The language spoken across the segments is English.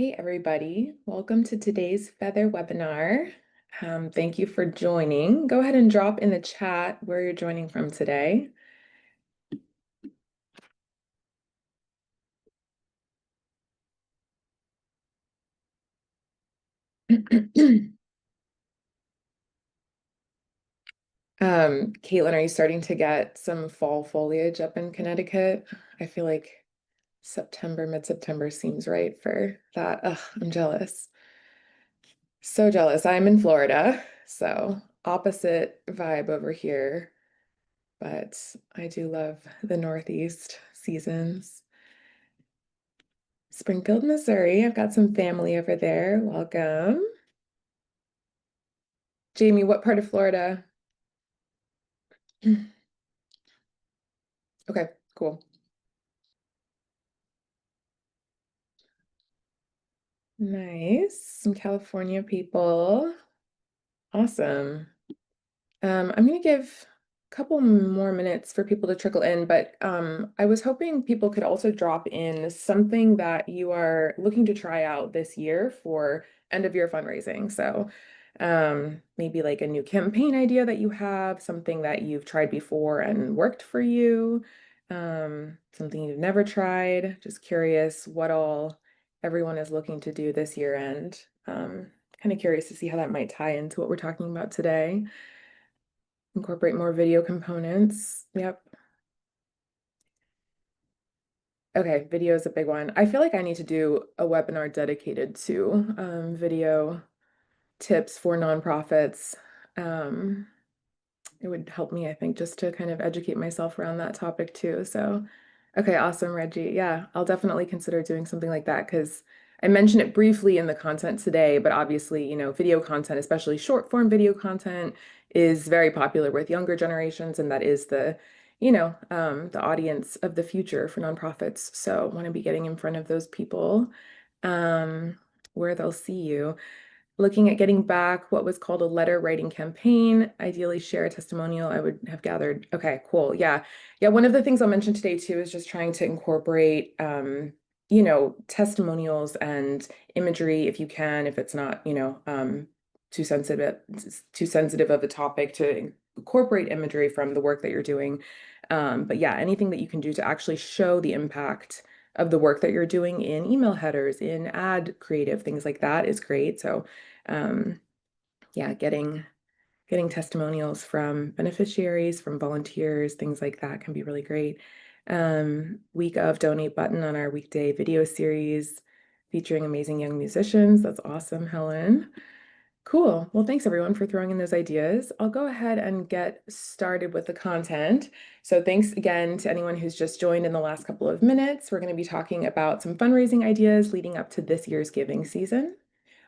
Hey everybody, welcome to today's Feathr webinar. Thank you for joining. Go ahead and drop in the chat where you're joining from today. Caitlin, are you starting to get some fall foliage up in Connecticut? I feel like September, mid-September seems right for that. Ugh, I'm jealous. So jealous. I'm in Florida, so opposite vibe over here, but I do love the Northeast seasons. Springfield, Missouri. I've got some family over there. Welcome. Jamie, what part of Florida? Okay, cool. Nice. Some California people. Awesome. I'm going to give a couple more minutes for people to trickle in, but I was hoping people could also drop in something that you are looking to try out this year for end of year fundraising. So maybe like a new campaign idea that you have, something that you've tried before and worked for you, something you've never tried. Just curious what all everyone is looking to do this year end. Kind of curious to see how that might tie into what we're talking about today. Incorporate more video components. Yep. Okay, video is a big one. I feel like I need to do a webinar dedicated to video tips for nonprofits. Um, it would help me, I think, just to kind of educate myself around that topic too. So, okay, awesome, Reggie. Yeah, I'll definitely consider doing something like that because I mentioned it briefly in the content today, but obviously, video content, especially short form video content, is very popular with younger generations, and that is the audience of the future for nonprofits. So, want to be getting in front of those people, um, where they'll see you. Looking at getting back what was called a letter writing campaign, ideally share a testimonial I would have gathered. Okay, cool. Yeah. Yeah, one of the things I'll mention today too is just trying to incorporate testimonials and imagery if you can, if it's not, too sensitive of a topic to incorporate imagery from the work that you're doing. But yeah, anything that you can do to actually show the impact of the work that you're doing in email headers, in ad creative, things like that is great. So um, yeah, getting testimonials from beneficiaries, from volunteers, things like that can be really great. Week of donate button on our weekday video series featuring amazing young musicians. That's awesome, Helen. Cool. Well, thanks everyone for throwing in those ideas. I'll go ahead and get started with the content. So thanks again to anyone who's just joined in the last couple of minutes. We're going to be talking about some fundraising ideas leading up to this year's giving season.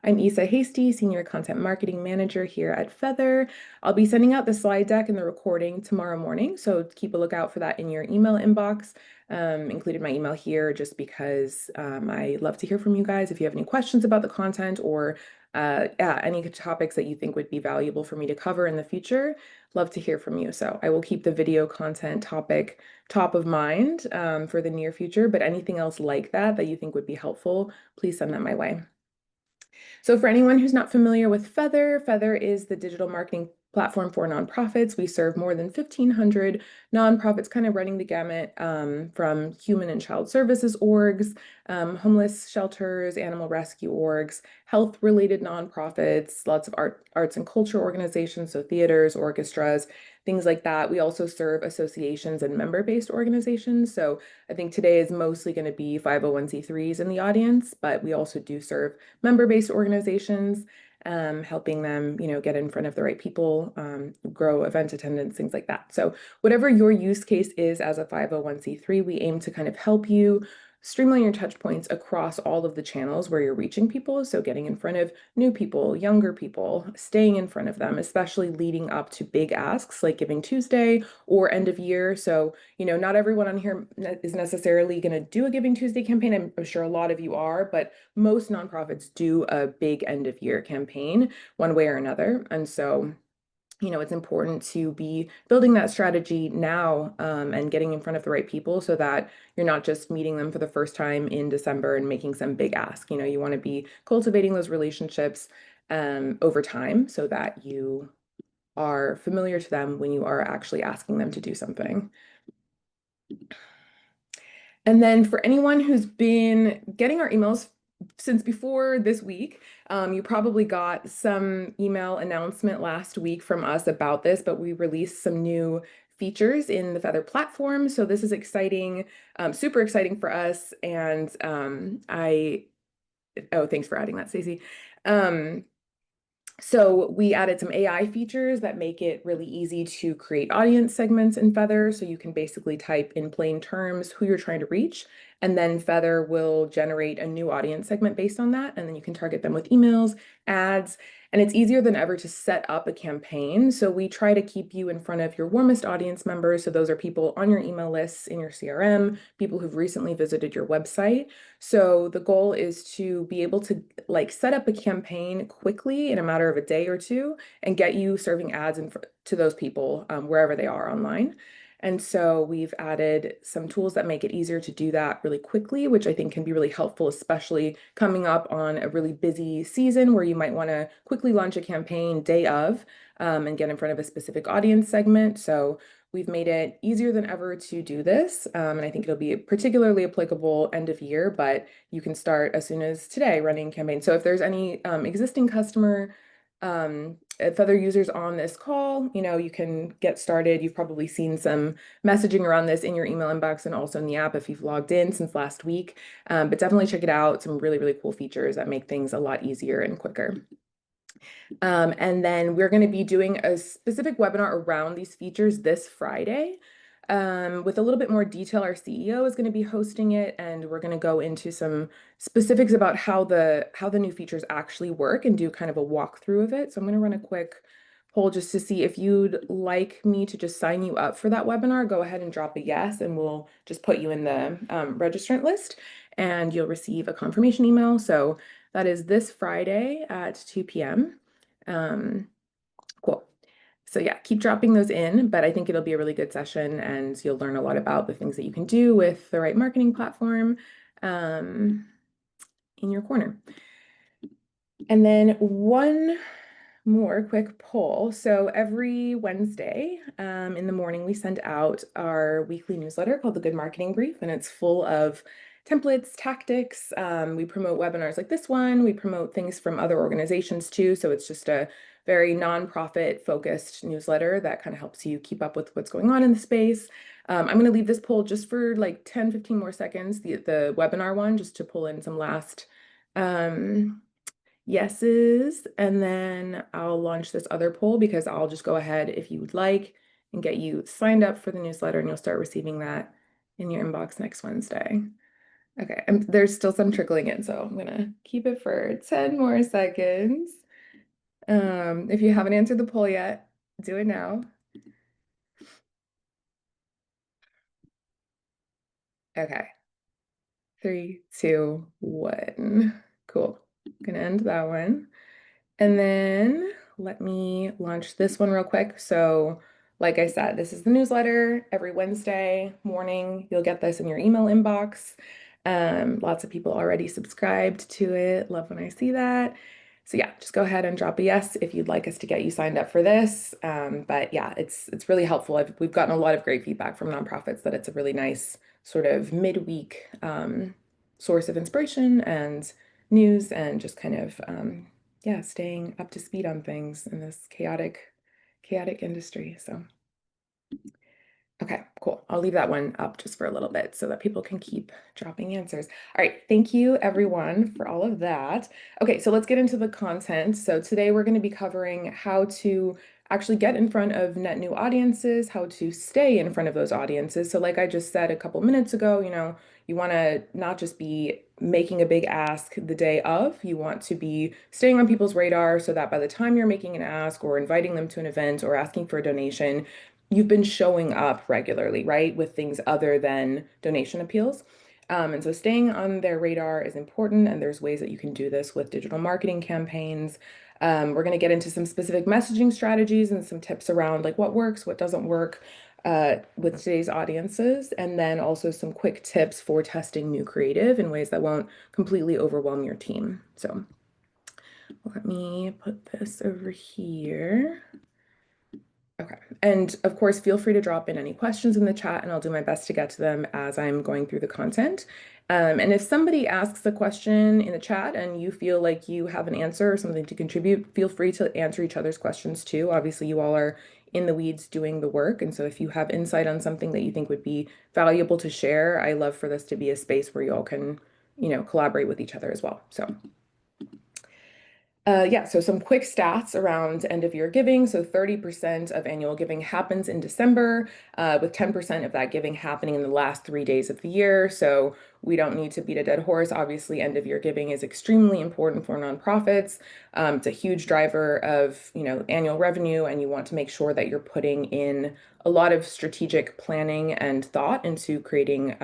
I'm Isa Hasty, Senior Content Marketing Manager here at Feathr. I'll be sending out the slide deck and the recording tomorrow morning, so keep a lookout for that in your email inbox. Included my email here just because I love to hear from you guys if you have any questions about the content or any topics that you think would be valuable for me to cover in the future. Love to hear from you. So I will keep the video content topic top of mind for the near future, but anything else like that that you think would be helpful, please send that my way. So for anyone who's not familiar with Feathr, Feathr is the digital marketing platform for nonprofits. We serve more than 1,500 nonprofits, kind of running the gamut from human and child services orgs, homeless shelters, animal rescue orgs, health-related nonprofits, lots of arts and culture organizations, so theaters, orchestras, things like that. We also serve associations and member-based organizations. So I think today is mostly going to be 501c3s in the audience, but we also do serve member-based organizations, helping them, get in front of the right people, grow event attendance, things like that. So whatever your use case is as a 501c3, we aim to kind of help you streamline your touch points across all of the channels where you're reaching people. So getting in front of new people, younger people, staying in front of them, especially leading up to big asks like Giving Tuesday or end of year. So, not everyone on here is necessarily going to do a Giving Tuesday campaign. I'm sure a lot of you are, but most nonprofits do a big end of year campaign one way or another. And so it's important to be building that strategy now, and getting in front of the right people so that you're not just meeting them for the first time in December and making some big ask. You want to be cultivating those relationships over time so that you are familiar to them when you are actually asking them to do something. And then for anyone who's been getting our emails since before this week, you probably got some email announcement last week from us about this, but we released some new features in the Feathr platform. So this is exciting, super exciting for us. And oh, thanks for adding that, Stacey. So we added some AI features that make it really easy to create audience segments in Feathr. So you can basically type in plain terms who you're trying to reach, and then Feathr will generate a new audience segment based on that. And then you can target them with emails, ads, and it's easier than ever to set up a campaign. So we try to keep you in front of your warmest audience members. So those are people on your email lists in your CRM, people who've recently visited your website. So the goal is to be able to set up a campaign quickly in a matter of a day or two and get you serving ads to those people wherever they are online. And so we've added some tools that make it easier to do that really quickly, which I think can be really helpful, especially coming up on a really busy season where you might want to quickly launch a campaign day of, and get in front of a specific audience segment. So we've made it easier than ever to do this, and I think it'll be particularly applicable end of year, but you can start as soon as today running campaigns. So if there's any existing customer Feathr users on this call, you can get started. You've probably seen some messaging around this in your email inbox and also in the app if you've logged in since last week. But definitely check it out. Some really, really cool features that make things a lot easier and quicker. And then we're going to be doing a specific webinar around these features this Friday. With a little bit more detail, our CEO is going to be hosting it, and we're going to go into some specifics about how the new features actually work and do kind of a walkthrough of it. So I'm going to run a quick poll just to see if you'd like me to just sign you up for that webinar. Go ahead and drop a yes, and we'll just put you in the registrant list, and you'll receive a confirmation email. So that is this Friday at 2 p.m. Cool. So yeah, keep dropping those in, but I think it'll be a really good session and you'll learn a lot about the things that you can do with the right marketing platform in your corner. And then one more quick poll. So every Wednesday in the morning, we send out our weekly newsletter called the Good Marketing Brief, and it's full of templates, tactics. We promote webinars like this one. We promote things from other organizations too. So it's just a very nonprofit focused newsletter that kind of helps you keep up with what's going on in the space. I'm going to leave this poll just for like 10, 15 more seconds, the webinar one, just to pull in some last yeses, and then I'll launch this other poll because I'll just go ahead if you would like and get you signed up for the newsletter, and you'll start receiving that in your inbox next Wednesday. Okay, there's still some trickling in, so I'm gonna keep it for 10 more seconds. If you haven't answered the poll yet, do it now. Okay, 3, 2, 1. Cool. Gonna end that one. And then let me launch this one real quick. So like I said, this is the newsletter every Wednesday morning. You'll get this in your email inbox. Lots of people already subscribed to it. Love when I see that. So yeah, just go ahead and drop a yes if you'd like us to get you signed up for this. But yeah, it's really helpful. We've gotten a lot of great feedback from nonprofits that it's a really nice sort of midweek source of inspiration and news and just kind of yeah, staying up to speed on things in this chaotic industry. So okay, cool. I'll leave that one up just for a little bit so that people can keep dropping answers. All right, thank you everyone for all of that. Okay, so let's get into the content. So today we're going to be covering how to actually get in front of net new audiences, how to stay in front of those audiences. So like I just said a couple minutes ago, you want to not just be making a big ask the day of, you want to be staying on people's radar so that by the time you're making an ask or inviting them to an event or asking for a donation, you've been showing up regularly, right, with things other than donation appeals. And so staying on their radar is important, and there's ways that you can do this with digital marketing campaigns. We're going to get into some specific messaging strategies and some tips around like what works, what doesn't work with today's audiences, and then also some quick tips for testing new creative in ways that won't completely overwhelm your team. So let me put this over here. Okay. And of course, feel free to drop in any questions in the chat and I'll do my best to get to them as I'm going through the content. And if somebody asks a question in the chat and you feel like you have an answer or something to contribute, feel free to answer each other's questions too. Obviously, you all are in the weeds doing the work. And so if you have insight on something that you think would be valuable to share, I love for this to be a space where you all can, collaborate with each other as well. So. Yeah, so some quick stats around end of year giving. So 30% of annual giving happens in December, with 10% of that giving happening in the last 3 days of the year. So we don't need to beat a dead horse. Obviously, end of year giving is extremely important for nonprofits. It's a huge driver of, annual revenue, and you want to make sure that you're putting in a lot of strategic planning and thought into creating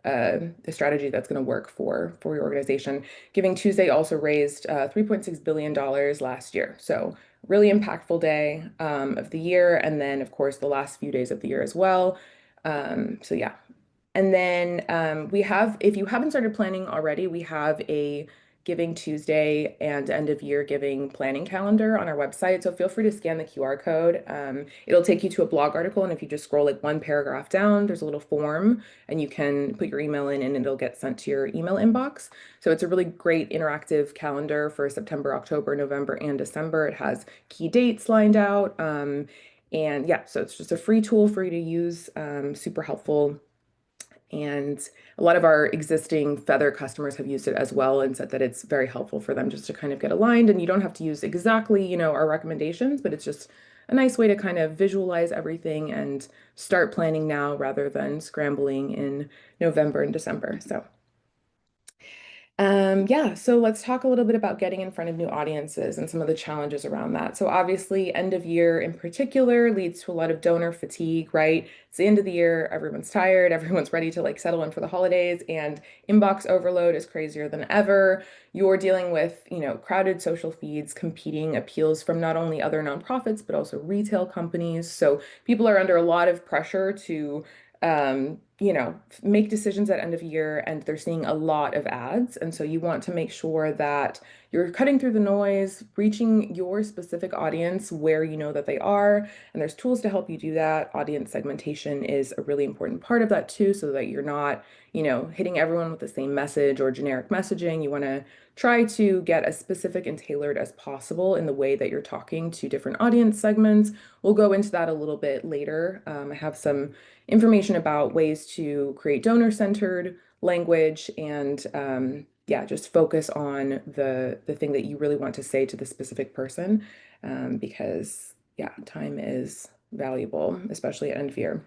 a strategy that's going to work for your organization. GivingTuesday also raised $3.6 billion last year. So really impactful day of the year. And then, of course, the last few days of the year as well. So yeah. And then if you haven't started planning already, we have a Giving Tuesday and end of year giving planning calendar on our website. So feel free to scan the QR code. It'll take you to a blog article. And if you just scroll like one paragraph down, there's a little form and you can put your email in and it'll get sent to your email inbox. So it's a really great interactive calendar for September, October, November, and December. It has key dates lined out. And yeah, so it's just a free tool for you to use, super helpful. And a lot of our existing Feathr customers have used it as well and said that it's very helpful for them just to kind of get aligned. And you don't have to use exactly, our recommendations, but it's just a nice way to kind of visualize everything and start planning now rather than scrambling in November and December. So yeah, so let's talk a little bit about getting in front of new audiences and some of the challenges around that. So obviously, end of year in particular leads to a lot of donor fatigue, right? It's the end of the year, everyone's tired, everyone's ready to like settle in for the holidays, and inbox overload is crazier than ever. You're dealing with, crowded social feeds, competing appeals from not only other nonprofits, but also retail companies. So people are under a lot of pressure to make decisions at end of year and they're seeing a lot of ads. And so you want to make sure that you're cutting through the noise, reaching your specific audience where you know that they are. And there's tools to help you do that. Audience segmentation is a really important part of that too, so that you're not, hitting everyone with the same message or generic messaging. You want to try to get as specific and tailored as possible in the way that you're talking to different audience segments. We'll go into that a little bit later. I have some information about ways to create donor-centered language and yeah, just focus on the thing that you really want to say to the specific person because yeah, time is valuable, especially at end of year.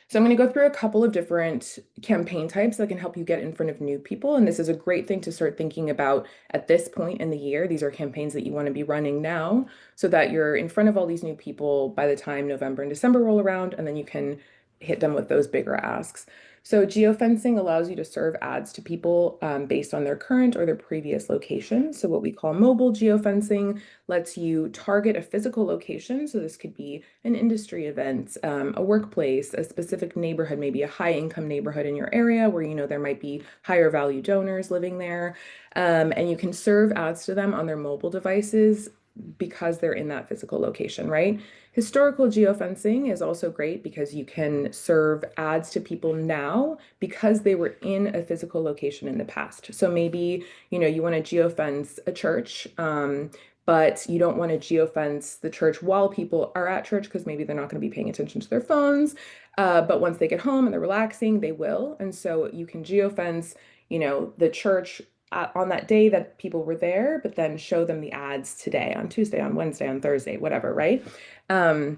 So I'm going to go through a couple of different campaign types that can help you get in front of new people. And this is a great thing to start thinking about at this point in the year. These are campaigns that you want to be running now so that you're in front of all these new people by the time November and December roll around, and then you can hit them with those bigger asks. So geofencing allows you to serve ads to people based on their current or their previous location. So what we call mobile geofencing lets you target a physical location. So this could be an industry event, a workplace, a specific neighborhood, maybe a high income neighborhood in your area where there might be higher value donors living there. And you can serve ads to them on their mobile devices because they're in that physical location, right? Historical geofencing is also great because you can serve ads to people now because they were in a physical location in the past. So maybe, you want to geofence a church, but you don't want to geofence the church while people are at church because maybe they're not going to be paying attention to their phones. But once they get home and they're relaxing, they will. And so you can geofence, the church on that day that people were there, but then show them the ads today, on Tuesday, on Wednesday, on Thursday, whatever, right? And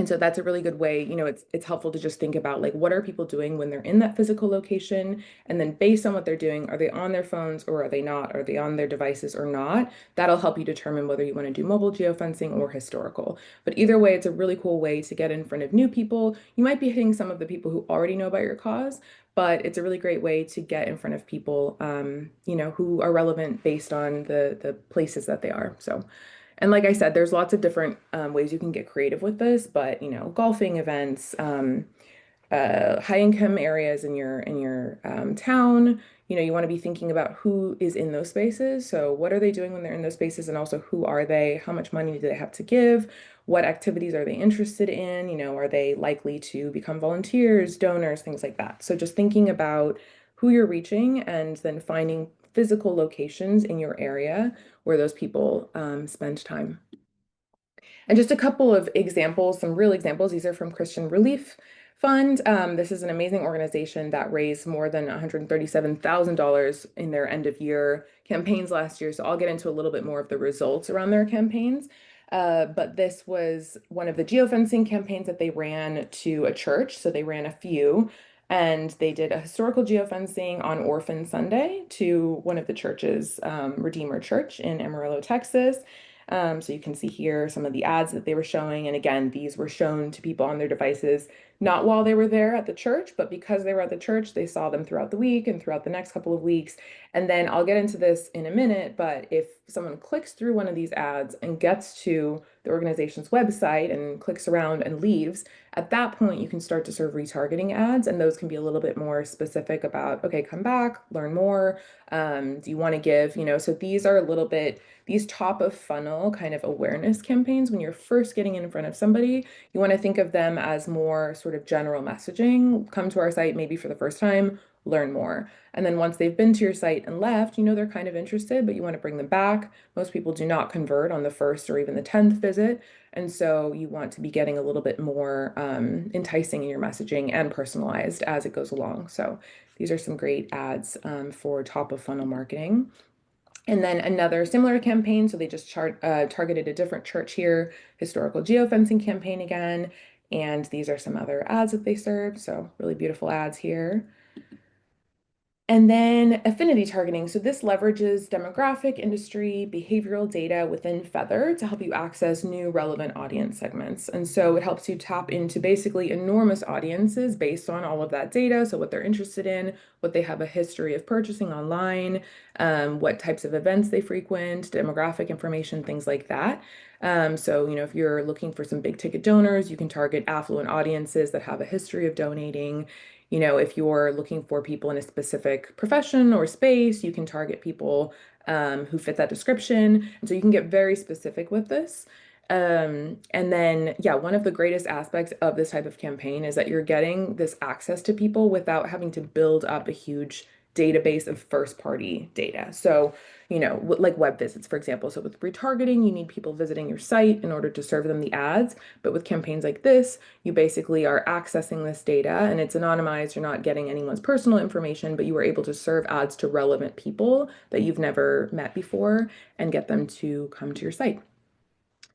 so that's a really good way, it's helpful to just think about like what are people doing when they're in that physical location? And then based on what they're doing, are they on their phones or are they not? Are they on their devices or not? That'll help you determine whether you want to do mobile geofencing or historical. But either way, it's a really cool way to get in front of new people. You might be hitting some of the people who already know about your cause, but it's a really great way to get in front of people, who are relevant based on the places that they are. So, and like I said, there's lots of different ways you can get creative with this, but golfing events, high income areas in your town. You want to be thinking about who is in those spaces. So what are they doing when they're in those spaces, and also who are they? How much money do they have to give? What activities are they interested in? Are they likely to become volunteers, donors, things like that. So just thinking about who you're reaching and then finding physical locations in your area where those people spend time. And just a couple of examples, some real examples. These are from Christian Relief Fund. This is an amazing organization that raised more than $137,000 in their end of year campaigns last year. So I'll get into a little bit more of the results around their campaigns. But this was one of the geofencing campaigns that they ran to a church. So they ran a few, and they did a historical geofencing on Orphan Sunday to one of the churches, Redeemer Church in Amarillo, Texas. So you can see here some of the ads that they were showing. And again, these were shown to people on their devices, not while they were there at the church, but because they were at the church, they saw them throughout the week and throughout the next couple of weeks. And then I'll get into this in a minute, but if someone clicks through one of these ads and gets to the organization's website and clicks around and leaves, at that point, you can start to serve retargeting ads. And those can be a little bit more specific about, okay, come back, learn more. Do you want to give, so these are a little bit these top of funnel kind of awareness campaigns. When you're first getting in front of somebody, you want to think of them as more sort of general messaging. Come to our site maybe for the first time, learn more. And then once they've been to your site and left, they're kind of interested, but you want to bring them back. Most people do not convert on the first or even the 10th visit. And so you want to be getting a little bit more enticing in your messaging and personalized as it goes along. So these are some great ads for top of funnel marketing. And then another similar campaign, so they just targeted a different church here, historical geofencing campaign again. And these are some other ads that they served. So really beautiful ads here. And then affinity targeting. So this leverages demographic, industry, behavioral data within Feathr to help you access new relevant audience segments. And so it helps you tap into basically enormous audiences based on all of that data. So what they're interested in, what they have a history of purchasing online, what types of events they frequent, demographic information, things like that. So, if you're looking for some big ticket donors, you can target affluent audiences that have a history of donating. If you're looking for people in a specific profession or space, you can target people who fit that description. And so you can get very specific with this. And then, yeah, one of the greatest aspects of this type of campaign is that you're getting this access to people without having to build up a huge database of first party data. So, like web visits, for example. So with retargeting, you need people visiting your site in order to serve them the ads. But with campaigns like this, you basically are accessing this data and it's anonymized. You're not getting anyone's personal information, but you are able to serve ads to relevant people that you've never met before and get them to come to your site.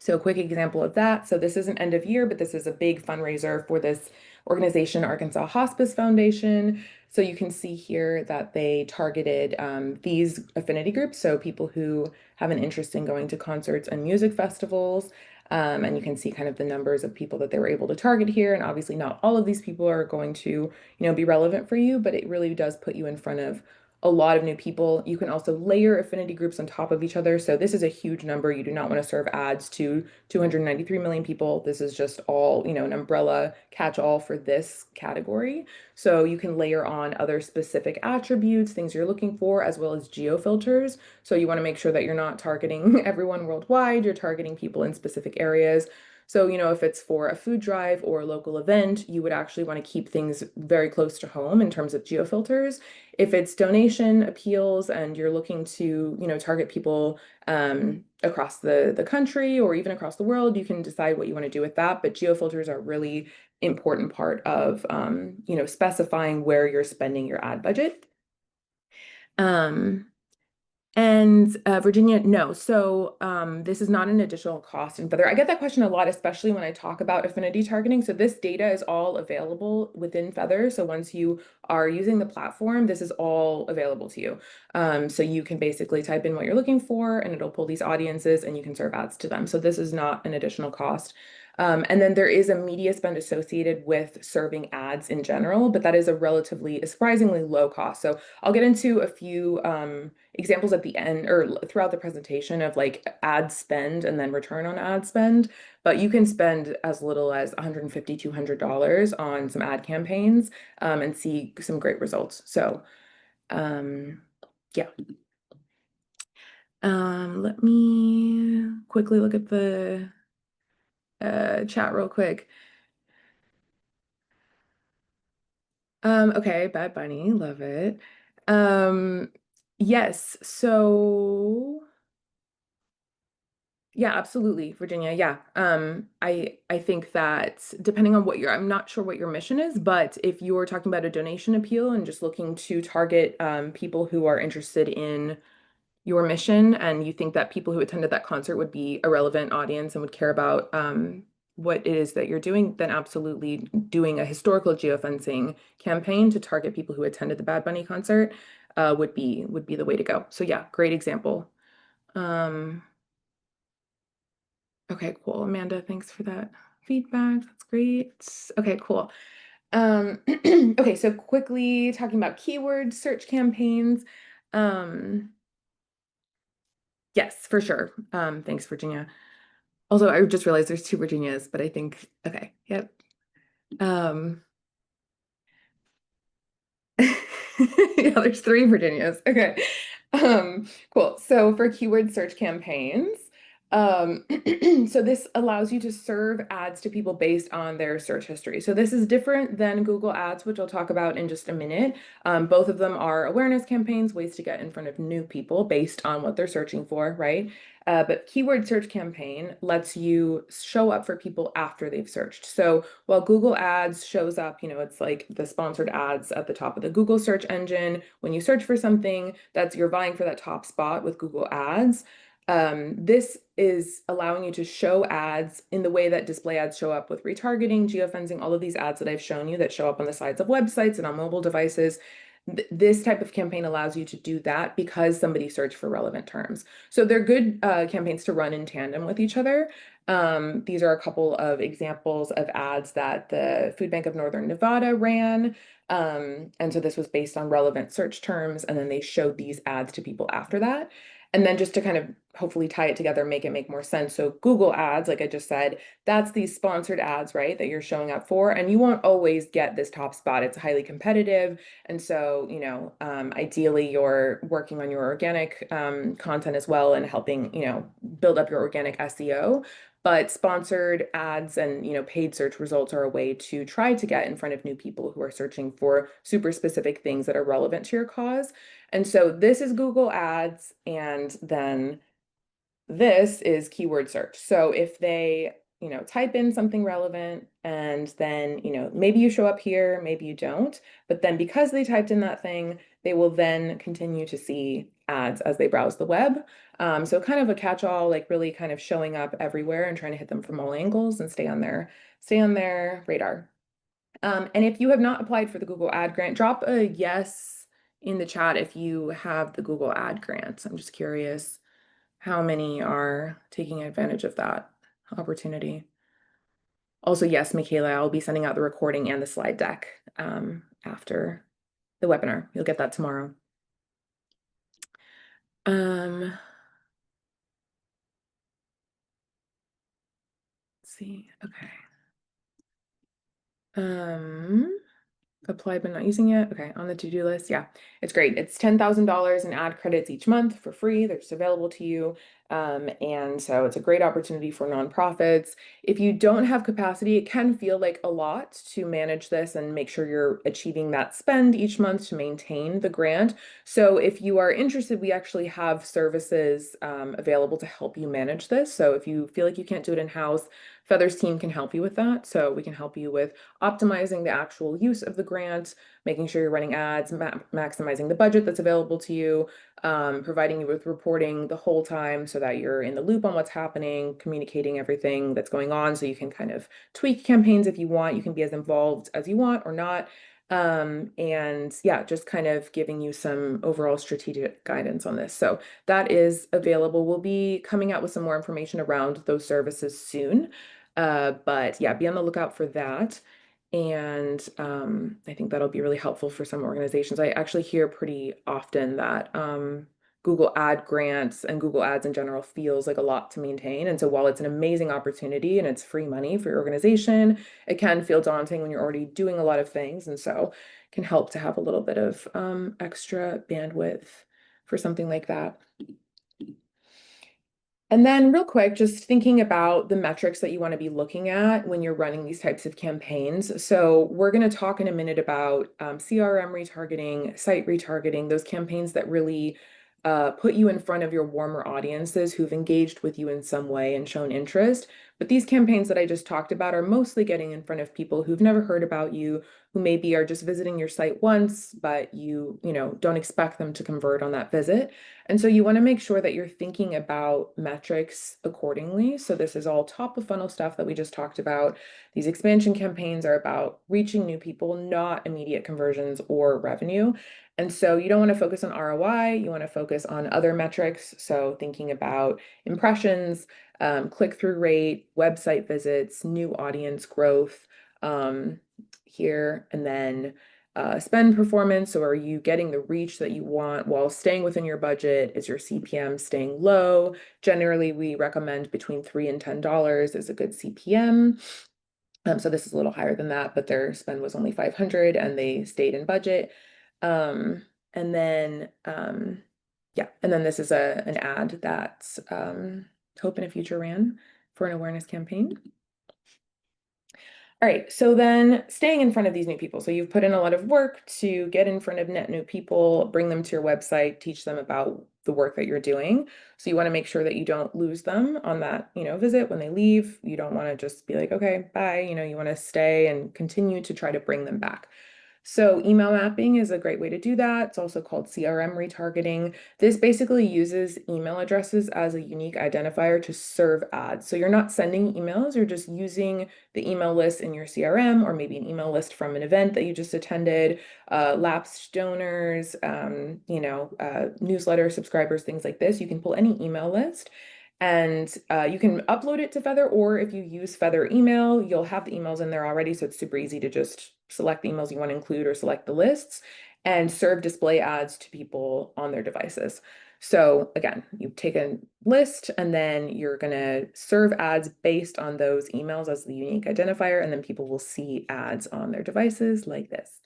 So a quick example of that. So this isn't end of year, but this is a big fundraiser for this organization, Arkansas Hospice Foundation. So you can see here that they targeted these affinity groups, so people who have an interest in going to concerts and music festivals. And you can see kind of the numbers of people that they were able to target here. And obviously not all of these people are going to, be relevant for you, but it really does put you in front of a lot of new people. You can also layer affinity groups on top of each other. So this is a huge number. You do not want to serve ads to 293 million people. This is just all, an umbrella catch-all for this category. So you can layer on other specific attributes, things you're looking for, as well as geo filters. So you want to make sure that you're not targeting everyone worldwide. You're targeting people in specific areas. So, if it's for a food drive or a local event, you would actually want to keep things very close to home in terms of geo filters. If it's donation appeals and you're looking to, target people across the country or even across the world, you can decide what you want to do with that. But geo filters are a really important part of, specifying where you're spending your ad budget. And Virginia, no. So this is not an additional cost in Feathr. I get that question a lot, especially when I talk about affinity targeting. So this data is all available within Feathr. So once you are using the platform, this is all available to you. So you can basically type in what you're looking for and it'll pull these audiences and you can serve ads to them. So this is not an additional cost. And then there is a media spend associated with serving ads in general, but that is a surprisingly low cost. So I'll get into a few examples at the end or throughout the presentation of like ad spend and then return on ad spend. But you can spend as little as $150, $200 on some ad campaigns and see some great results. So yeah. Let me quickly look at the chat real quick. Okay, Bad Bunny, love it. Um, yes, so yeah, absolutely, Virginia. Yeah. I think that depending on I'm not sure what your mission is, but if you're talking about a donation appeal and just looking to target people who are interested in your mission and you think that people who attended that concert would be a relevant audience and would care about what it is that you're doing, then absolutely doing a historical geofencing campaign to target people who attended the Bad Bunny concert would be the way to go. So yeah, great example. Um, okay, cool. Amanda, thanks for that feedback. That's great. Okay, cool. Okay, so quickly talking about keyword search campaigns. Um, Yes, for sure. Thanks, Virginia. Also, I just realized there's two Virginias, but I think, okay, yep. Um, yeah, there's three Virginias. Okay. Cool. So for keyword search campaigns, um, so this allows you to serve ads to people based on their search history. So this is different than Google Ads, which I'll talk about in just a minute. Both of them are awareness campaigns, ways to get in front of new people based on what they're searching for, right? But keyword search campaign lets you show up for people after they've searched. So while Google Ads shows up, it's like the sponsored ads at the top of the Google search engine. When you search for something, that's you're vying for that top spot with Google Ads. This is allowing you to show ads in the way that display ads show up with retargeting, geofencing, all of these ads that I've shown you that show up on the sides of websites and on mobile devices. This type of campaign allows you to do that because somebody searched for relevant terms. So they're good campaigns to run in tandem with each other. These are a couple of examples of ads that the Food Bank of Northern Nevada ran. And so this was based on relevant search terms, and then they showed these ads to people after that. And then just to kind of hopefully tie it together, make it make more sense. So Google Ads, like I just said, that's these sponsored ads, right, that you're showing up for. And you won't always get this top spot. It's highly competitive. And so, ideally you're working on your organic content as well and helping, build up your organic SEO. But sponsored ads and, paid search results are a way to try to get in front of new people who are searching for super specific things that are relevant to your cause. And so this is Google Ads, and then this is keyword search. So if they, type in something relevant and then, maybe you show up here, maybe you don't, but then because they typed in that thing, they will then continue to see ads as they browse the web. So kind of a catch-all, like really kind of showing up everywhere and trying to hit them from all angles and stay on their radar. And if you have not applied for the Google Ad Grant, drop a yes in the chat if you have the Google Ad Grant. I'm just curious how many are taking advantage of that opportunity. Also, yes, Michaela, I'll be sending out the recording and the slide deck after the webinar. You'll get that tomorrow. Let's see. Okay. Applied but not using it. Okay, on the to-do list. Yeah, it's great. It's $10,000 in ad credits each month for free. They're just available to you. And so it's a great opportunity for nonprofits. If you don't have capacity, it can feel like a lot to manage this and make sure you're achieving that spend each month to maintain the grant. So if you are interested, we actually have services available to help you manage this. So if you feel like you can't do it in-house, Feathr's team can help you with that. So we can help you with optimizing the actual use of the grant, making sure you're running ads, maximizing the budget that's available to you, providing you with reporting the whole time so that you're in the loop on what's happening, communicating everything that's going on so you can kind of tweak campaigns if you want. You can be as involved as you want or not. And yeah, just kind of giving you some overall strategic guidance on this. So that is available. We'll be coming out with some more information around those services soon. But yeah, be on the lookout for that. And I think that'll be really helpful for some organizations. I actually hear pretty often that Google Ad grants and Google Ads in general feels like a lot to maintain. And so while it's an amazing opportunity and it's free money for your organization, it can feel daunting when you're already doing a lot of things. And so it can help to have a little bit of extra bandwidth for something like that. And then real quick, just thinking about the metrics that you want to be looking at when you're running these types of campaigns. So we're going to talk in a minute about CRM retargeting, site retargeting, those campaigns that really put you in front of your warmer audiences who've engaged with you in some way and shown interest. But these campaigns that I just talked about are mostly getting in front of people who've never heard about you, who maybe are just visiting your site once, but you don't expect them to convert on that visit. And so you want to make sure that you're thinking about metrics accordingly. So this is all top of funnel stuff that we just talked about. These expansion campaigns are about reaching new people, not immediate conversions or revenue. And so you don't want to focus on ROI, you want to focus on other metrics. So thinking about impressions, click-through rate, website visits, new audience growth here, and then spend performance. So are you getting the reach that you want while staying within your budget? Is your CPM staying low? Generally, we recommend between $3 and $10 is a good CPM. So this is a little higher than that, but their spend was only 500 and they stayed in budget. And then, yeah, and then this is an ad that Hope in a Future ran for an awareness campaign. All right, so then staying in front of these new people. So you've put in a lot of work to get in front of net new people, bring them to your website, teach them about the work that you're doing. So you want to make sure that you don't lose them on that, visit when they leave. You don't want to just be like, okay, bye. You want to stay and continue to try to bring them back. So email mapping is a great way to do that. It's also called CRM retargeting. This basically uses email addresses as a unique identifier to serve ads. So you're not sending emails, you're just using the email list in your CRM, or maybe an email list from an event that you just attended, lapsed donors, newsletter subscribers, things like this. You can pull any email list and you can upload it to Feathr, or if you use Feathr email, you'll have the emails in there already. So it's super easy to just select the emails you want to include or select the lists and serve display ads to people on their devices. So again, you take a list and then you're going to serve ads based on those emails as the unique identifier, and then people will see ads on their devices like this.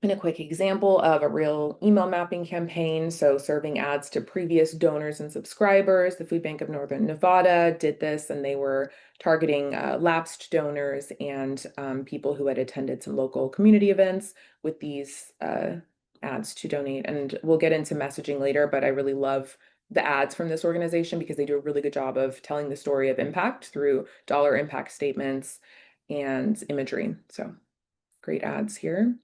And a quick example of a real email mapping campaign. So serving ads to previous donors and subscribers. The Food Bank of Northern Nevada did this, and they were targeting lapsed donors and people who had attended some local community events with these ads to donate. And we'll get into messaging later, but I really love the ads from this organization because they do a really good job of telling the story of impact through dollar impact statements and imagery. So great ads here.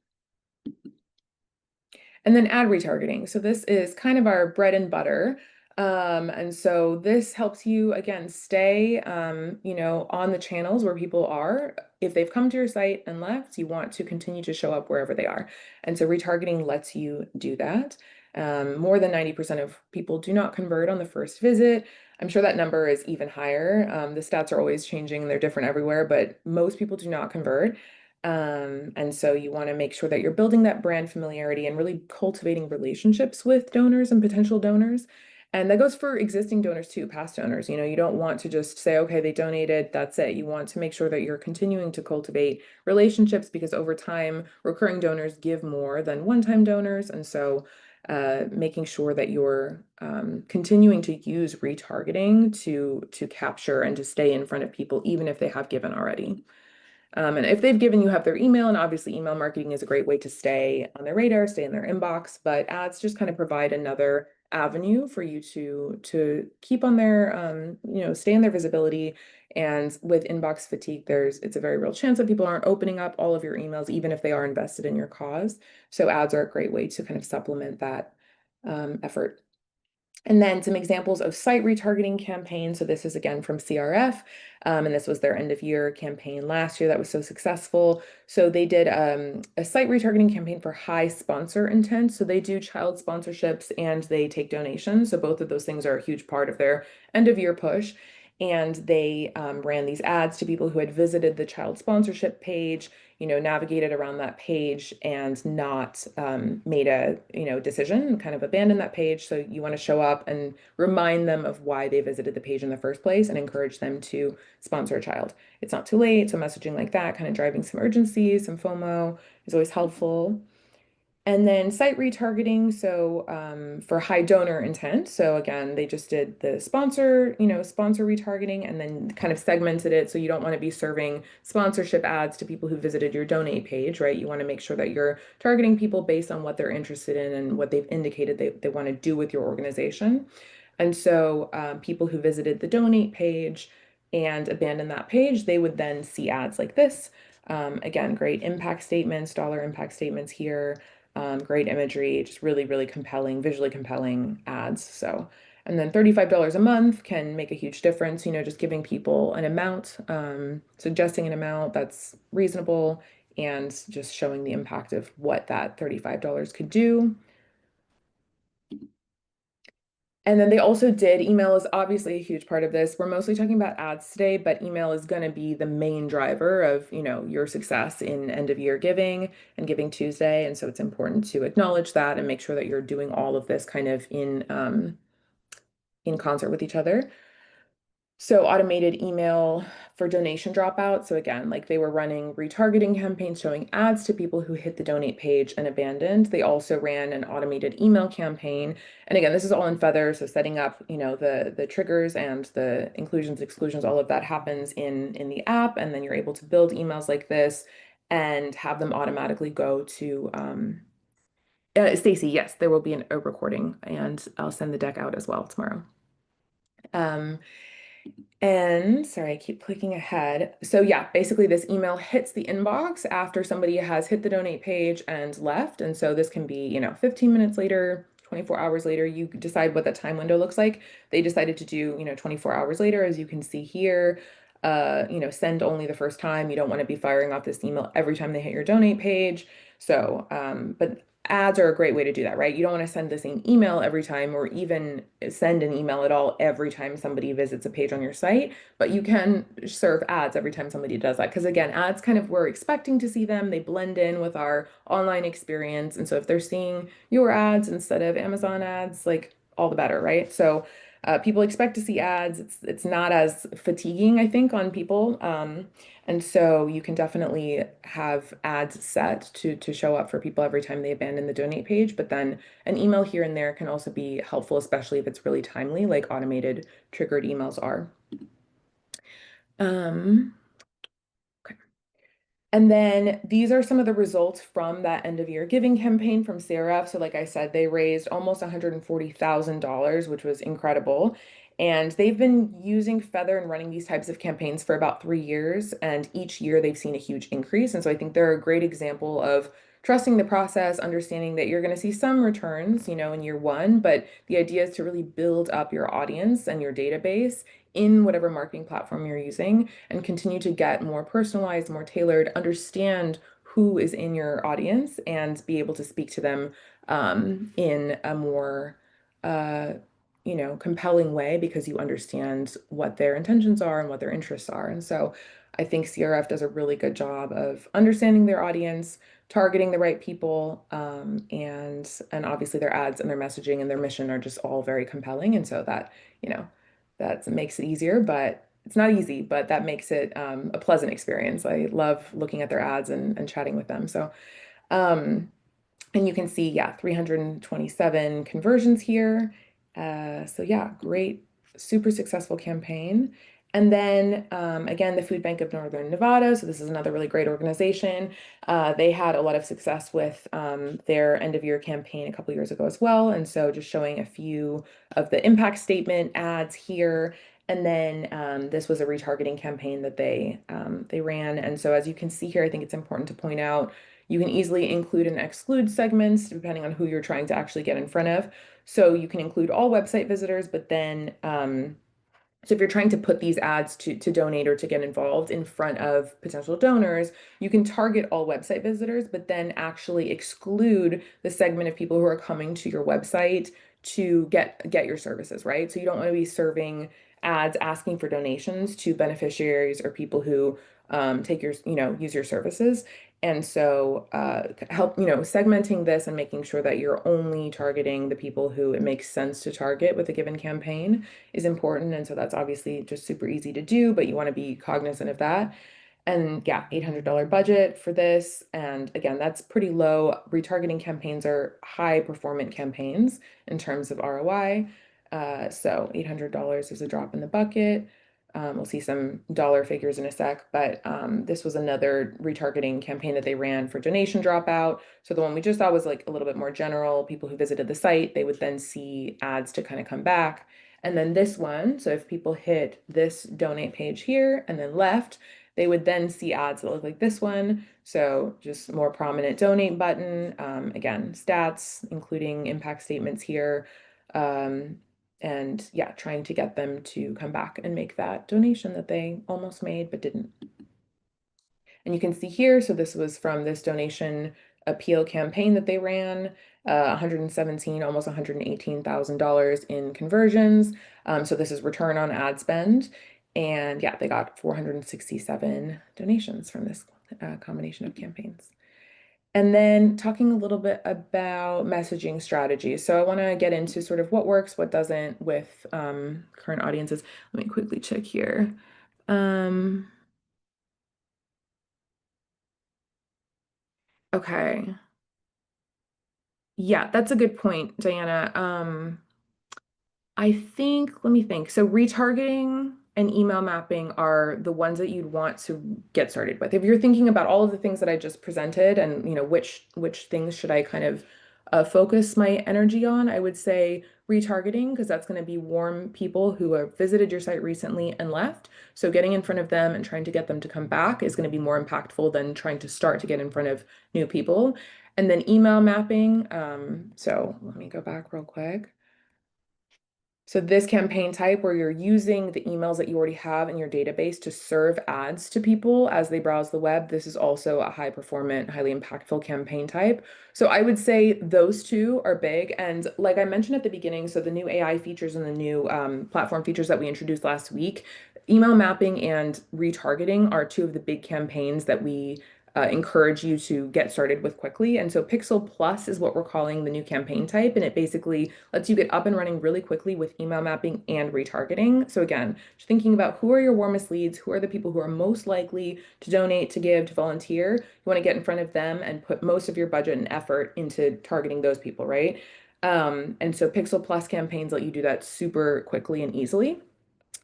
And then ad retargeting. So this is kind of our bread and butter. And so this helps you, again, stay, on the channels where people are. If they've come to your site and left, you want to continue to show up wherever they are. And so retargeting lets you do that. More than 90% of people do not convert on the first visit. I'm sure that number is even higher. The stats are always changing, they're different everywhere, but most people do not convert. And so you want to make sure that you're building that brand familiarity and really cultivating relationships with donors and potential donors. And that goes for existing donors too, past donors. You don't want to just say, okay, they donated, that's it. You want to make sure that you're continuing to cultivate relationships, because over time, recurring donors give more than one-time donors. And so making sure that you're continuing to use retargeting to capture and to stay in front of people, even if they have given already. And if they've given, you have their email, and obviously email marketing is a great way to stay on their radar, stay in their inbox, but ads just kind of provide another avenue for you to keep on their, stay in their visibility. And with inbox fatigue, it's a very real chance that people aren't opening up all of your emails, even if they are invested in your cause. So ads are a great way to kind of supplement that effort. And then some examples of site retargeting campaigns. So this is again from CRF, and this was their end of year campaign last year that was so successful. So they did a site retargeting campaign for high sponsor intent. So they do child sponsorships and they take donations. So both of those things are a huge part of their end of year push. and they ran these ads to people who had visited the child sponsorship page, navigated around that page and not made a, decision, kind of abandoned that page. So you want to show up and remind them of why they visited the page in the first place and encourage them to sponsor a child. It's not too late, so messaging like that, kind of driving some urgency, some FOMO is always helpful. And then site retargeting, so for high donor intent. So again, they just did the sponsor retargeting and then kind of segmented it. So you don't want to be serving sponsorship ads to people who visited your donate page, right? You want to make sure that you're targeting people based on what they're interested in and what they've indicated they want to do with your organization. And so people who visited the donate page and abandoned that page, they would then see ads like this. Again, great impact statements, dollar impact statements here, great imagery, just really, really compelling, visually compelling ads. So, and then $35 a month can make a huge difference, just giving people an amount, suggesting an amount that's reasonable, and just showing the impact of what that $35 could do. And then they also did, email is obviously a huge part of this. We're mostly talking about ads today, but email is going to be the main driver of, your success in end of year giving and Giving Tuesday. And so it's important to acknowledge that and make sure that you're doing all of this kind of in concert with each other. So automated email for donation dropout. So again, like they were running retargeting campaigns showing ads to people who hit the donate page and abandoned. They also ran an automated email campaign. And again, this is all in Feathr. So setting up, the triggers and the inclusions, exclusions, all of that happens in the app. And then you're able to build emails like this and have them automatically go to Stacy, yes, there will be a recording and I'll send the deck out as well tomorrow. And sorry, I keep clicking ahead. So yeah, basically this email hits the inbox after somebody has hit the donate page and left. And so this can be, 15 minutes later, 24 hours later, you decide what that time window looks like. They decided to do, 24 hours later, as you can see here. Send only the first time. You don't want to be firing off this email every time they hit your donate page. So, but ads are a great way to do that, right? You don't want to send the same email every time or even send an email at all every time somebody visits a page on your site, but you can serve ads every time somebody does that. Because again, ads kind of we're expecting to see them, they blend in with our online experience. And so if they're seeing your ads instead of Amazon ads, like all the better, right? So people expect to see ads. It's not as fatiguing, I think, on people. And so you can definitely have ads set to show up for people every time they abandon the donate page. But then an email here and there can also be helpful, especially if it's really timely, like automated triggered emails are. Um, And then these are some of the results from that end of year giving campaign from CRF. So like I said, they raised almost $140,000, which was incredible. And they've been using Feathr and running these types of campaigns for about 3 years. And each year they've seen a huge increase. And so I think they're a great example of trusting the process, understanding that you're going to see some returns, in year one, but the idea is to really build up your audience and your database in whatever marketing platform you're using and continue to get more personalized, more tailored, understand who is in your audience and be able to speak to them in a more compelling way because you understand what their intentions are and what their interests are. And so I think CRF does a really good job of understanding their audience, targeting the right people, and obviously their ads and their messaging and their mission are just all very compelling. And so that makes it easier, but it's not easy, but that makes it a pleasant experience. I love looking at their ads and chatting with them. So, and you can see, yeah, 327 conversions here. So yeah, great, super successful campaign. And then again, the Food Bank of Northern Nevada. So this is another really great organization. They had a lot of success with their end of year campaign a couple years ago as well. And so just showing a few of the impact statement ads here. And then this was a retargeting campaign that they ran. And so as you can see here, I think it's important to point out you can easily include and exclude segments depending on who you're trying to actually get in front of. So you can include all website visitors, but then so if you're trying to put these ads to donate or to get involved in front of potential donors, you can target all website visitors, but then actually exclude the segment of people who are coming to your website to get your services, right? So you don't want to be serving ads asking for donations to beneficiaries or people who take your, use your services. And so help, segmenting this and making sure that you're only targeting the people who it makes sense to target with a given campaign is important. And so that's obviously just super easy to do, but you want to be cognizant of that. And yeah, $800 budget for this. And again, that's pretty low. Retargeting campaigns are high performant campaigns in terms of ROI. So $800 is a drop in the bucket. We'll see some dollar figures in a sec, but this was another retargeting campaign that they ran for donation dropout. So the one we just saw was like a little bit more general. People who visited the site, they would then see ads to kind of come back. And then this one, so if people hit this donate page here and then left, they would then see ads that look like this one. So just more prominent donate button. Again, stats, including impact statements here. Um, and yeah, trying to get them to come back and make that donation that they almost made but didn't. And you can see here, so this was from this donation appeal campaign that they ran, 117, almost $118,000 in conversions. So this is return on ad spend. And yeah, they got 467 donations from this combination of campaigns. And then talking a little bit about messaging strategies. So I want to get into sort of what works, what doesn't with current audiences. Let me quickly check here. Um, okay. Yeah, that's a good point, Diana. I think, let me think. So retargeting and email mapping are the ones that you'd want to get started with. If you're thinking about all of the things that I just presented and, which things should I kind of focus my energy on, I would say retargeting, because that's going to be warm people who have visited your site recently and left. So getting in front of them and trying to get them to come back is going to be more impactful than trying to start to get in front of new people. And then email mapping. So let me go back real quick. So this campaign type where you're using the emails that you already have in your database to serve ads to people as they browse the web, this is also a high performant, highly impactful campaign type. So I would say those two are big. And like I mentioned at the beginning, so the new AI features and the new platform features that we introduced last week, email mapping and retargeting are two of the big campaigns that we encourage you to get started with quickly. And so Pixel Plus is what we're calling the new campaign type. And it basically lets you get up and running really quickly with email mapping and retargeting. So again, just thinking about who are your warmest leads, who are the people who are most likely to donate, to give, to volunteer. You want to get in front of them and put most of your budget and effort into targeting those people, right? And so Pixel Plus campaigns let you do that super quickly and easily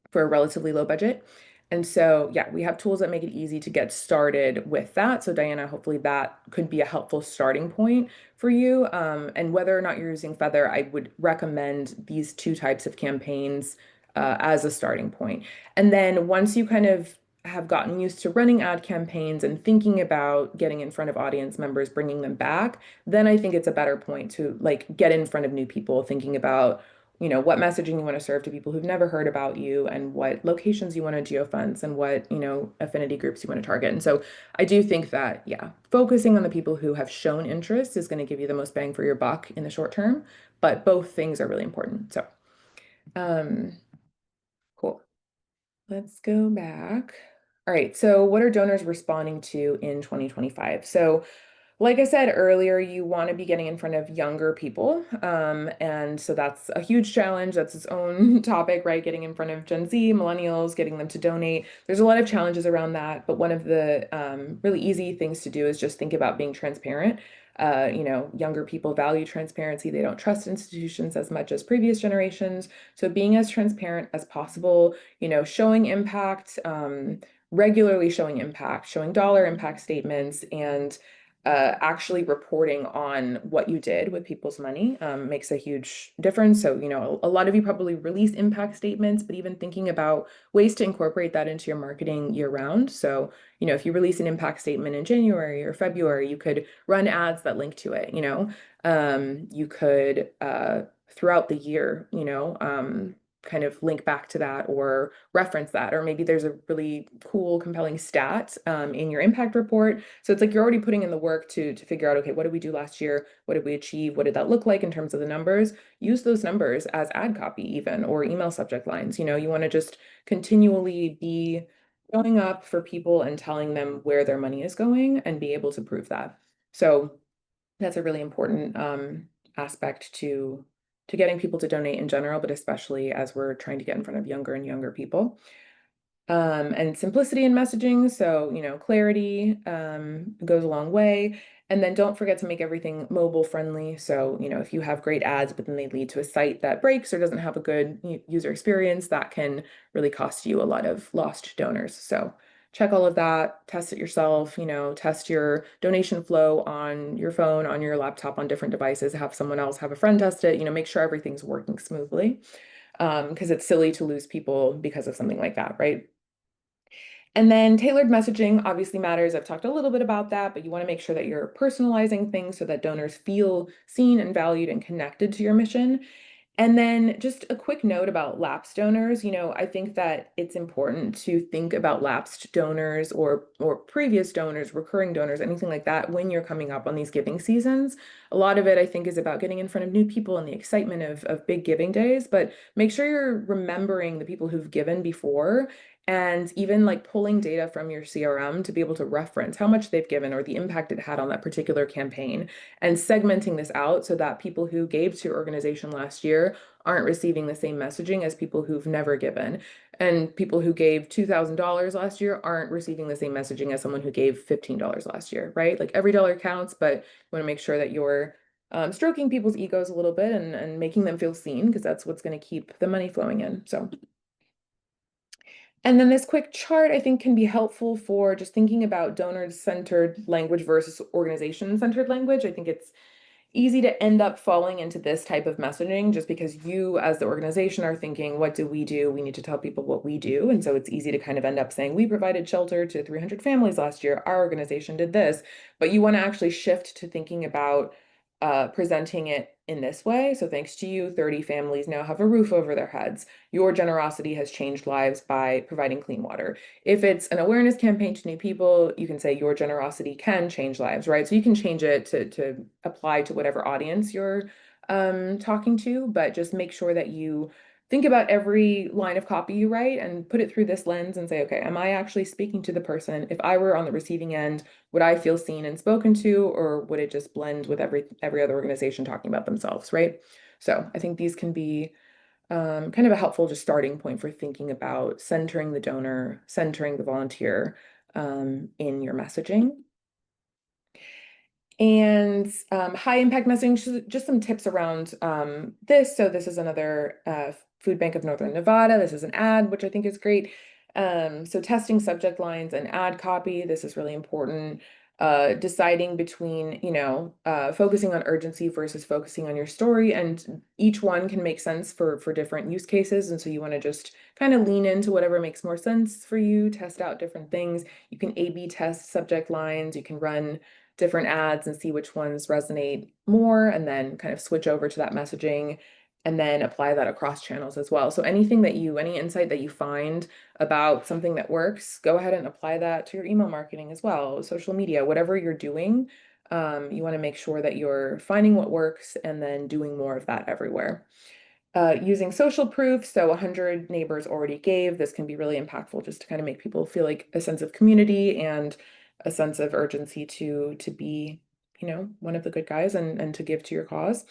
for a relatively low budget. And so, yeah, we have tools that make it easy to get started with that. So, Diana, hopefully that could be a helpful starting point for you. And whether or not you're using Feathr, I would recommend these two types of campaigns as a starting point. And then once you kind of have gotten used to running ad campaigns and thinking about getting in front of audience members, bringing them back, then I think it's a better point to like get in front of new people, thinking about what messaging you want to serve to people who've never heard about you and what locations you want to geofence and what, affinity groups you want to target. And so I do think that, yeah, focusing on the people who have shown interest is going to give you the most bang for your buck in the short term, but both things are really important. So, um, cool. Let's go back. All right, so what are donors responding to in 2025? So like I said earlier, you want to be getting in front of younger people. And so that's a huge challenge. That's its own topic, right? Getting in front of Gen Z, millennials, getting them to donate. There's a lot of challenges around that. But one of the really easy things to do is just think about being transparent. Younger people value transparency. They don't trust institutions as much as previous generations. So being as transparent as possible, showing impact, regularly showing impact, showing dollar impact statements, and actually reporting on what you did with people's money makes a huge difference. So, a lot of you probably release impact statements, but even thinking about ways to incorporate that into your marketing year round. So, if you release an impact statement in January or February, you could run ads that link to it. You could throughout the year, kind of link back to that or reference that, or maybe there's a really cool, compelling stat in your impact report. So it's like you're already putting in the work to figure out, okay, what did we do last year? What did we achieve? What did that look like in terms of the numbers? Use those numbers as ad copy even, or email subject lines. You want to just continually be showing up for people and telling them where their money is going and be able to prove that. So that's a really important aspect to getting people to donate in general, but especially as we're trying to get in front of younger and younger people. And simplicity in messaging. So, clarity goes a long way. And then don't forget to make everything mobile friendly. So, if you have great ads, but then they lead to a site that breaks or doesn't have a good user experience, that can really cost you a lot of lost donors. So check all of that, test it yourself, test your donation flow on your phone, on your laptop, on different devices, have someone else, have a friend test it, make sure everything's working smoothly. Because it's silly to lose people because of something like that, right? And then tailored messaging obviously matters. I've talked a little bit about that, but you want to make sure that you're personalizing things so that donors feel seen and valued and connected to your mission. And then just a quick note about lapsed donors. I think that it's important to think about lapsed donors or previous donors, recurring donors, anything like that when you're coming up on these giving seasons. A lot of it, I think, is about getting in front of new people and the excitement of big giving days, but make sure you're remembering the people who've given before and even like pulling data from your CRM to be able to reference how much they've given or the impact it had on that particular campaign and segmenting this out so that people who gave to your organization last year aren't receiving the same messaging as people who've never given. And people who gave $2,000 last year aren't receiving the same messaging as someone who gave $15 last year, right? Like every dollar counts, but you want to make sure that you're stroking people's egos a little bit and making them feel seen because that's what's going to keep the money flowing in. So. And then this quick chart, I think, can be helpful for just thinking about donor-centered language versus organization-centered language. I think it's easy to end up falling into this type of messaging just because you, as the organization, are thinking, what do? We need to tell people what we do. And so it's easy to kind of end up saying, we provided shelter to 300 families last year. Our organization did this. But you want to actually shift to thinking about presenting it in this way. So thanks to you, 30 families now have a roof over their heads. Your generosity has changed lives by providing clean water. If it's an awareness campaign to new people, you can say your generosity can change lives, right? So you can change it to apply to whatever audience you're talking to, but just make sure that you think about every line of copy you write and put it through this lens and say, okay, am I actually speaking to the person? If I were on the receiving end, would I feel seen and spoken to, or would it just blend with every other organization talking about themselves, right? So I think these can be kind of a helpful just starting point for thinking about centering the donor, centering the volunteer in your messaging. And high impact messaging, just some tips around this. So this is another Food Bank of Northern Nevada. This is an ad, which I think is great. So testing subject lines and ad copy, this is really important. Deciding between, focusing on urgency versus focusing on your story. And each one can make sense for different use cases. And so you want to just kind of lean into whatever makes more sense for you, test out different things. You can A/B test subject lines. You can run different ads and see which ones resonate more and then kind of switch over to that messaging and then apply that across channels as well. So any insight that you find about something that works, go ahead and apply that to your email marketing as well, social media, whatever you're doing. You want to make sure that you're finding what works and then doing more of that everywhere. Using social proof, so 100 neighbors already gave. This can be really impactful just to kind of make people feel like a sense of community and a sense of urgency to be, one of the good guys and to give to your cause.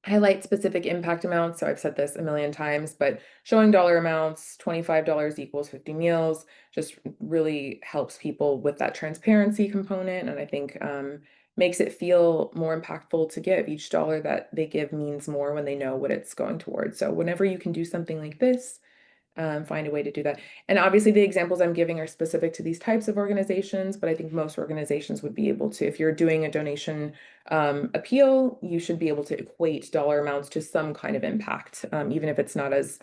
Highlight specific impact amounts. So I've said this a million times, but showing dollar amounts, $25 equals 50 meals, just really helps people with that transparency component. And I think makes it feel more impactful to give. Each dollar that they give means more when they know what it's going towards. So whenever you can do something like this, find a way to do that. And obviously the examples I'm giving are specific to these types of organizations, but I think most organizations would be able to, if you're doing a donation appeal, you should be able to equate dollar amounts to some kind of impact, even if it's not as,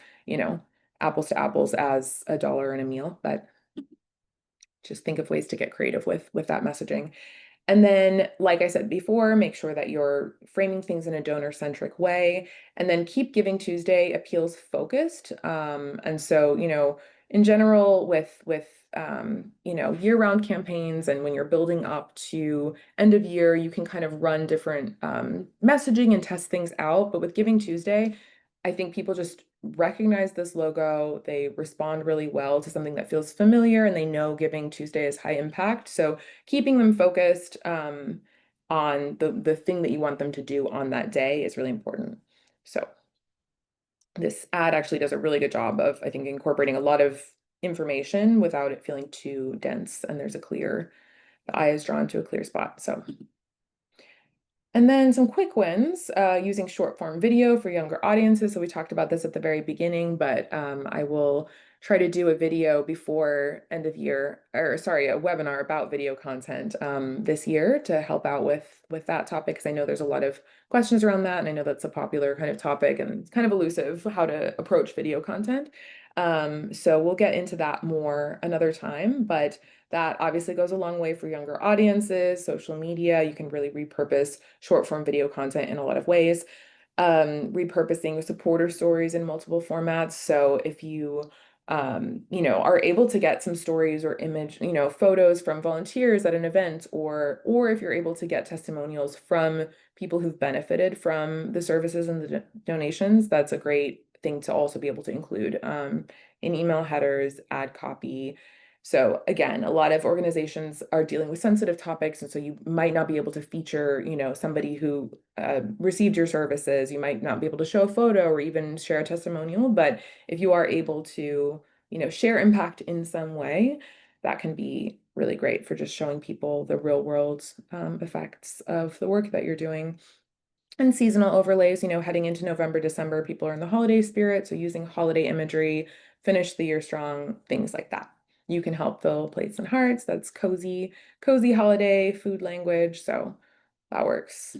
apples to apples as a dollar in a meal, but just think of ways to get creative with that messaging. And then, like I said before, make sure that you're framing things in a donor-centric way, and then keep Giving Tuesday appeals focused. And so, in general, with year-round campaigns, and when you're building up to end of year, you can kind of run different messaging and test things out. But with Giving Tuesday, I think people just recognize this logo. They respond really well to something that feels familiar, and they know Giving Tuesday is high impact. So keeping them focused on the thing that you want them to do on that day is really important. So this ad actually does a really good job of, I think, incorporating a lot of information without it feeling too dense, and the eye is drawn to a clear spot. So and then some quick wins using short form video for younger audiences. So we talked about this at the very beginning, but I will try to do a video before end of year, or sorry, a webinar about video content this year to help out with that topic, because I know there's a lot of questions around that, and I know that's a popular kind of topic, and it's kind of elusive how to approach video content. So we'll get into that more another time, but that obviously goes a long way for younger audiences. Social media, you can really repurpose short form video content in a lot of ways. Repurposing supporter stories in multiple formats. So if you are able to get some stories or photos from volunteers at an event, or if you're able to get testimonials from people who've benefited from the services and the donations, that's a great thing to also be able to include in email headers, ad copy. So again, a lot of organizations are dealing with sensitive topics, and so you might not be able to feature, somebody who received your services. You might not be able to show a photo or even share a testimonial, but if you are able to, share impact in some way, that can be really great for just showing people the real world effects of the work that you're doing. And seasonal overlays, heading into November, December, people are in the holiday spirit, so using holiday imagery, finish the year strong, things like that. You can help fill plates and hearts. That's cozy holiday food language, so that works.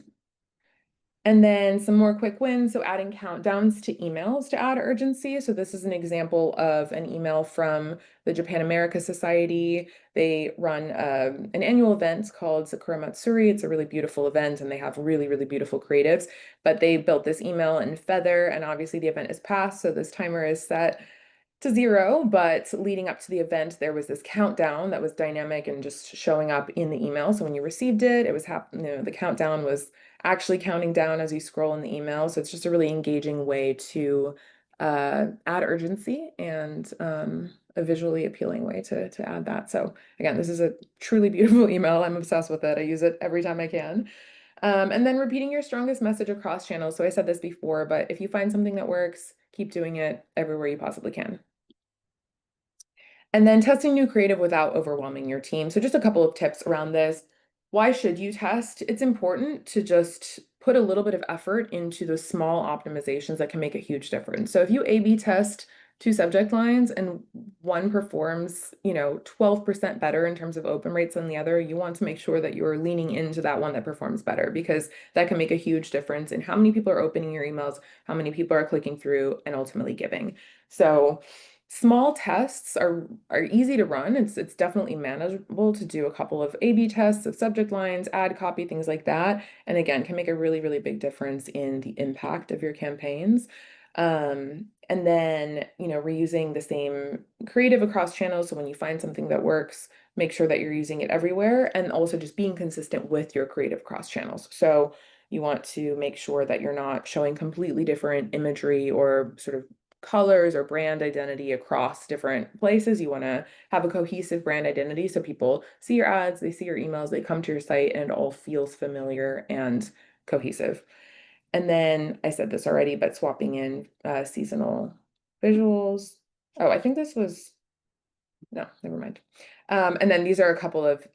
And then some more quick wins. So adding countdowns to emails to add urgency. So this is an example of an email from the Japan America Society. They run an annual event called Sakura Matsuri. It's a really beautiful event, and they have really, really beautiful creatives. But they built this email in Feathr, and obviously the event is past, so this timer is set to 0, but leading up to the event, there was this countdown that was dynamic and just showing up in the email. So when you received it, it was the countdown was actually counting down as you scroll in the email. So it's just a really engaging way to add urgency, and a visually appealing way to add that. So again, this is a truly beautiful email. I'm obsessed with it. I use it every time I can. And then repeating your strongest message across channels. So I said this before, but if you find something that works, keep doing it everywhere you possibly can. And then testing new creative without overwhelming your team. So just a couple of tips around this. Why should you test? It's important to just put a little bit of effort into the small optimizations that can make a huge difference. So if you A/B test 2 subject lines and one performs, 12% better in terms of open rates than the other, you want to make sure that you're leaning into that one that performs better, because that can make a huge difference in how many people are opening your emails, how many people are clicking through, and ultimately giving. So small tests are easy to run. It's definitely manageable to do a couple of A/B tests of subject lines, ad copy, things like that. And again, can make a really, really big difference in the impact of your campaigns. And then, reusing the same creative across channels. So when you find something that works, make sure that you're using it everywhere, and also just being consistent with your creative cross channels. So you want to make sure that you're not showing completely different imagery or sort of colors or brand identity across different places. You want to have a cohesive brand identity, so people see your ads, they see your emails, they come to your site, and it all feels familiar and cohesive. And then I said this already, but swapping in seasonal visuals. Oh, I think this was, no, never mind. And then these are a couple of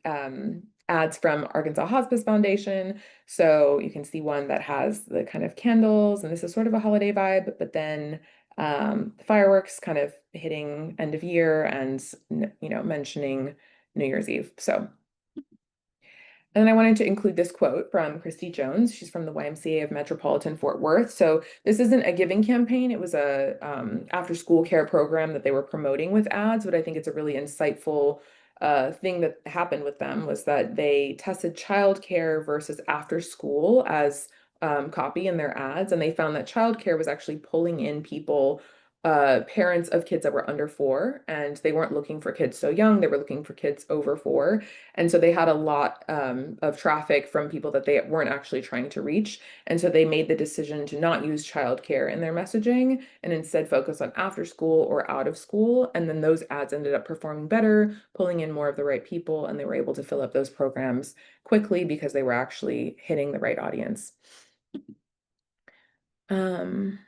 ads from Arkansas Hospice Foundation. So you can see one that has the kind of candles, and this is sort of a holiday vibe, but then fireworks kind of hitting end of year, and mentioning New Year's Eve. So, and then I wanted to include this quote from Christy Jones. She's from the YMCA of Metropolitan Fort Worth. So this isn't a giving campaign. It was a after school care program that they were promoting with ads, but I think it's a really insightful thing that happened with them was that they tested childcare versus after school as copy in their ads, and they found that childcare was actually pulling in people, parents of kids that were under 4, and they weren't looking for kids so young, they were looking for kids over 4. And so they had a lot of traffic from people that they weren't actually trying to reach. And so they made the decision to not use childcare in their messaging and instead focus on after school or out of school. And then those ads ended up performing better, pulling in more of the right people, and they were able to fill up those programs quickly because they were actually hitting the right audience. Um,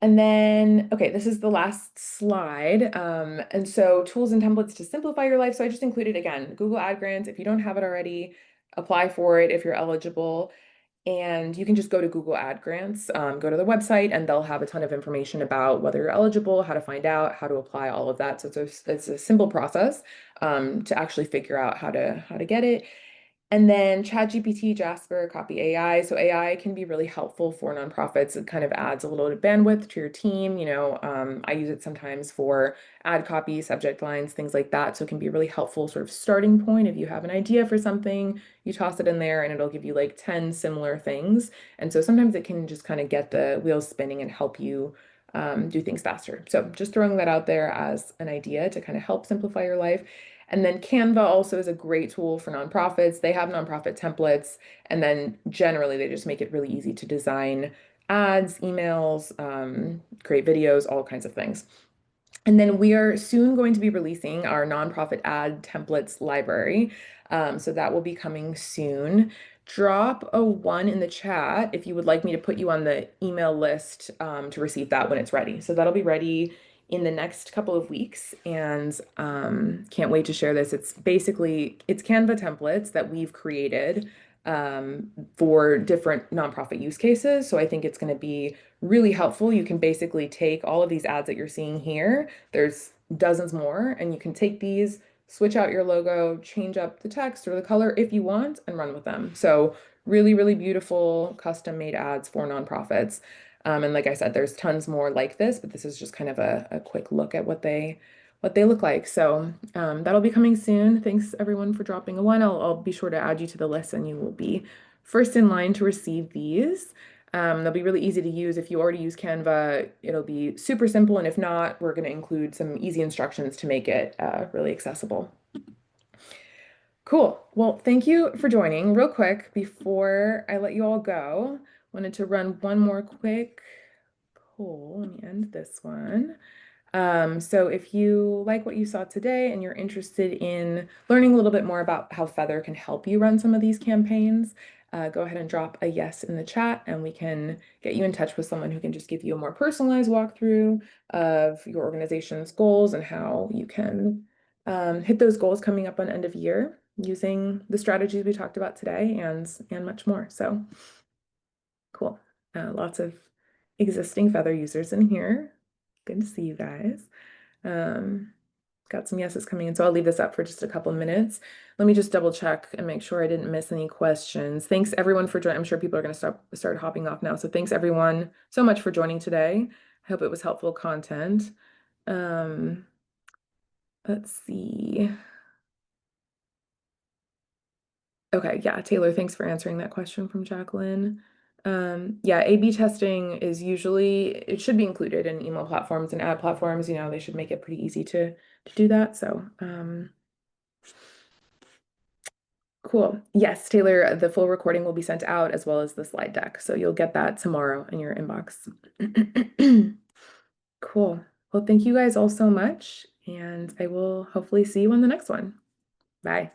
and then, okay, this is the last slide. And so tools and templates to simplify your life. So I just included, again, Google Ad Grants. If you don't have it already, apply for it if you're eligible. And you can just go to Google Ad Grants, go to the website, and they'll have a ton of information about whether you're eligible, how to find out, how to apply, all of that. So it's a simple process to actually figure out how to get it. And then ChatGPT, Jasper, Copy AI. So AI can be really helpful for nonprofits. It kind of adds a little bit of bandwidth to your team. I use it sometimes for ad copy, subject lines, things like that. So it can be a really helpful sort of starting point. If you have an idea for something, you toss it in there and it'll give you like 10 similar things. And so sometimes it can just kind of get the wheels spinning and help you do things faster. So just throwing that out there as an idea to kind of help simplify your life. And then Canva also is a great tool for nonprofits. They have nonprofit templates, and then generally they just make it really easy to design ads, emails, create videos, all kinds of things. And then we are soon going to be releasing our nonprofit ad templates library. So that will be coming soon. Drop a 1 in the chat if you would like me to put you on the email list to receive that when it's ready. So that'll be ready in the next couple of weeks, and can't wait to share this. It's Canva templates that we've created for different nonprofit use cases. So I think it's going to be really helpful. You can basically take all of these ads that you're seeing here. There's dozens more, and you can take these, switch out your logo, change up the text or the color if you want, and run with them. So really, really beautiful custom made ads for nonprofits. And like I said, there's tons more like this, but this is just kind of a quick look at what they look like. So that'll be coming soon. Thanks everyone for dropping a 1. I'll be sure to add you to the list, and you will be first in line to receive these. They'll be really easy to use. If you already use Canva, it'll be super simple. And if not, we're going to include some easy instructions to make it really accessible. Cool. Well, thank you for joining. Real quick, before I let you all go, wanted to run one more quick poll. Let me end this one. So if you like what you saw today and you're interested in learning a little bit more about how Feathr can help you run some of these campaigns, go ahead and drop a yes in the chat, and we can get you in touch with someone who can just give you a more personalized walkthrough of your organization's goals and how you can hit those goals coming up on end of year using the strategies we talked about today and much more. So cool. Lots of existing Feathr users in here. Good to see you guys. Got some yeses coming in, so I'll leave this up for just a couple of minutes. Let me just double check and make sure I didn't miss any questions. Thanks everyone for joining. I'm sure people are going to start hopping off now. So thanks everyone so much for joining today. I hope it was helpful content. Let's see. Okay, yeah, Taylor, thanks for answering that question from Jacqueline. Yeah, A/B testing is it should be included in email platforms and ad platforms. They should make it pretty easy to do that. So, cool. Yes, Taylor, the full recording will be sent out as well as the slide deck. So you'll get that tomorrow in your inbox. Cool. Well, thank you guys all so much, and I will hopefully see you on the next one. Bye.